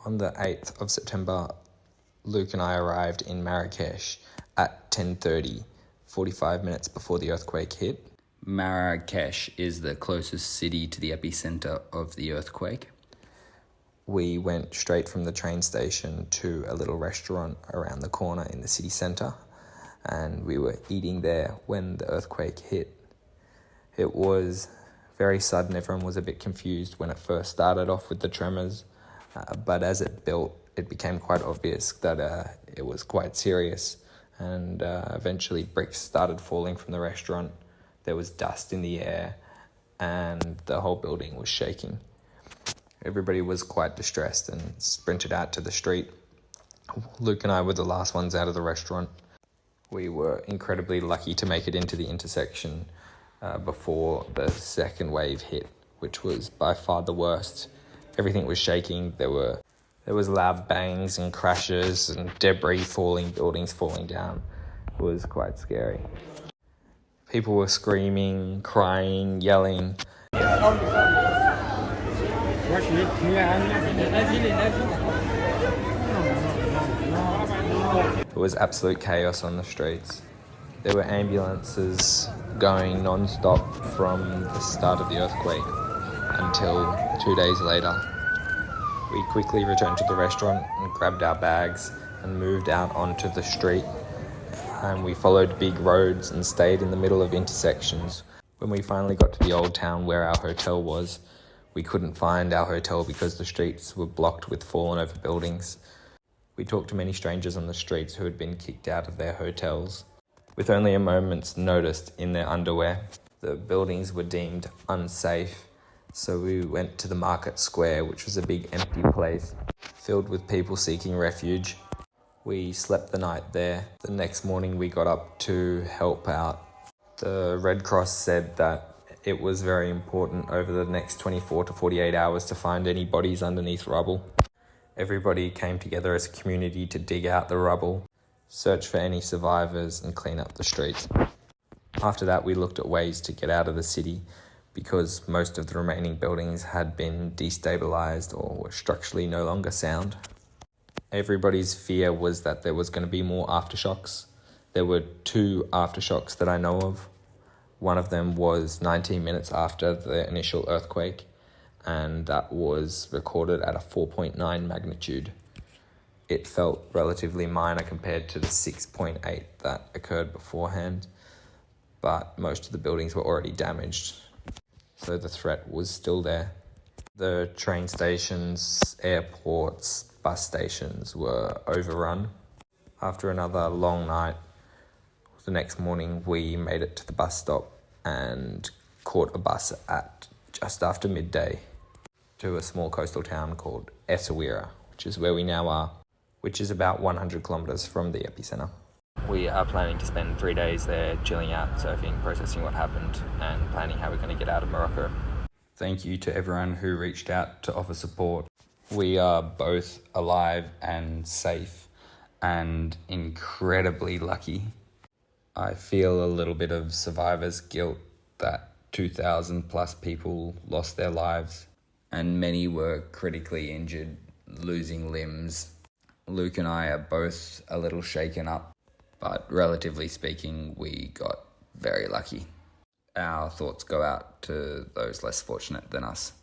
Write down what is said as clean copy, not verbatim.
On the 8th of September, Luke and I arrived in Marrakech at 10:30, 45 minutes before the earthquake hit. Marrakech is the closest city to the epicenter of the earthquake. We went straight from the train station to a little restaurant around the corner in the city centre, and we were eating there when the earthquake hit. It was very sudden. Everyone was a bit confused when it first started off with the tremors, but as it built, it became quite obvious that it was quite serious, and eventually bricks started falling from the restaurant. There was dust in the air, and the whole building was shaking. Everybody was quite distressed and sprinted out to the street. Luke and I were the last ones out of the restaurant. We were incredibly lucky to make it into the intersection before the second wave hit, which was by far the worst. Everything was shaking. There was loud bangs and crashes and debris falling, buildings falling down. It was quite scary. People were screaming, crying, yelling. There was absolute chaos on the streets. There were ambulances going non-stop from the start of the earthquake until 2 days later. We quickly returned to the restaurant and grabbed our bags and moved out onto the street. And we followed big roads and stayed in the middle of intersections. When we finally got to the old town where our hotel was, we couldn't find our hotel because the streets were blocked with fallen over buildings. We talked to many strangers on the streets who had been kicked out of their hotels. With only a moment's notice in their underwear, the buildings were deemed unsafe, so we went to the market square, which was a big empty place filled with people seeking refuge. We slept the night there. The next morning we got up to help out. The Red Cross said that it was very important over the next 24 to 48 hours to find any bodies underneath rubble. Everybody came together as a community to dig out the rubble, search for any survivors, and clean up the streets. After that, we looked at ways to get out of the city because most of the remaining buildings had been destabilized or were structurally no longer sound. Everybody's fear was that there was going to be more aftershocks. There were 2 aftershocks that I know of. One of them was 19 minutes after the initial earthquake, and that was recorded at a 4.9 magnitude. It felt relatively minor compared to the 6.8 that occurred beforehand, but most of the buildings were already damaged, so the threat was still there. The train stations, airports, bus stations were overrun. After another long night, the next morning we made it to the bus stop and caught a bus at just after midday to a small coastal town called Essaouira, which is where we now are, which is about 100 kilometers from the epicenter. We are planning to spend 3 days there chilling out, surfing, processing what happened, and planning how we're going to get out of Morocco. Thank you to everyone who reached out to offer support. We are both alive and safe and incredibly lucky. I feel a little bit of survivor's guilt that 2,000 plus people lost their lives and many were critically injured, losing limbs. Luke and I are both a little shaken up, but relatively speaking, we got very lucky. Our thoughts go out to those less fortunate than us.